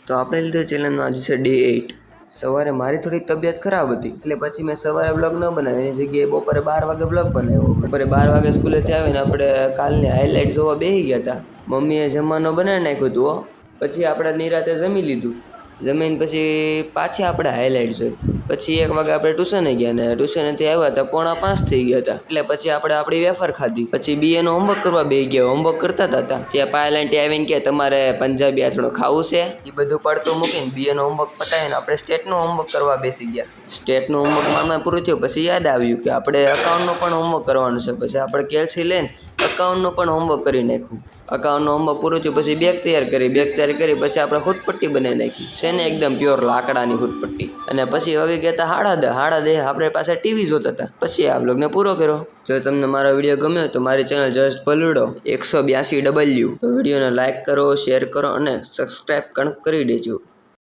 તો આપણે લીધો ચેલેન્જનો આજે છે ડે 8। સવારે મારી થોડીક તબિયત ખરાબ હતી એટલે પછી મેં સવારે બ્લોગ ન બનાવ્યો, એની જગ્યાએ બપોરે 12 વાગે બ્લોગ બનાવ્યો। બપોરે 12 વાગે સ્કૂલેથી આવીને આપણે કાલની હાઇલાઇટ જોવા બેસી ગયા હતા। મમ્મીએ જમવાનું બનાવી નાખ્યું હતું, પછી આપણે નિરાતે જમી લીધું। જમીન પછી પાછી આપણે હાઇલાઇટ જોઈ, પછી 1 વાગે આપણે ટ્યુશને ગયા ને ટ્યુશનેથી આવ્યા હતા 4:45 થઈ ગયા હતા, એટલે પછી આપણે આપણી વેફર ખાધી। પછી બીએનું હોમવર્ક કરવા બેસી ગયા, હોમવર્ક કરતા હતા ત્યાં પાયલાન્ટી આવીને કે તમારે પંજાબી આથણું ખાવું છે, એ બધું પડતું મૂકીને બીએનું હોમવર્ક પતાવીને આપણે સ્ટેટનું હોમવર્ક કરવા બેસી ગયા। સ્ટેટનું હોમવર્ક મારમાં પૂરું થયું પછી યાદ આવ્યું કે આપણે અકાઉન્ટનું પણ હોમવર્ક કરવાનું છે, પછી આપણે કેલ્સી લઈને અકાઉન્ટનું પણ હોમવર્ક કરી નાખ્યું। અકાઉન્ટનું હોમવર્ક પૂરું થયું પછી બેગ તૈયાર કરી પછી આપણે હુટપટ્ટી બનાવી નાખી છે ને, એકદમ પ્યોર લાકડાની હુટપટ્ટી। અને પછી વાગી ગયા હતા 10:30 આપણે પાસે ટીવી જોતા હતા। પછી આ બ્લોગને પૂરો કર્યો। જો તમને મારો વિડીયો ગમ્યો તો મારી ચેનલ જસ્ટ ભલુડો 182W, તો વિડીયોને લાઇક કરો, શેર કરો અને સબસ્ક્રાઈબ કરી દેજો।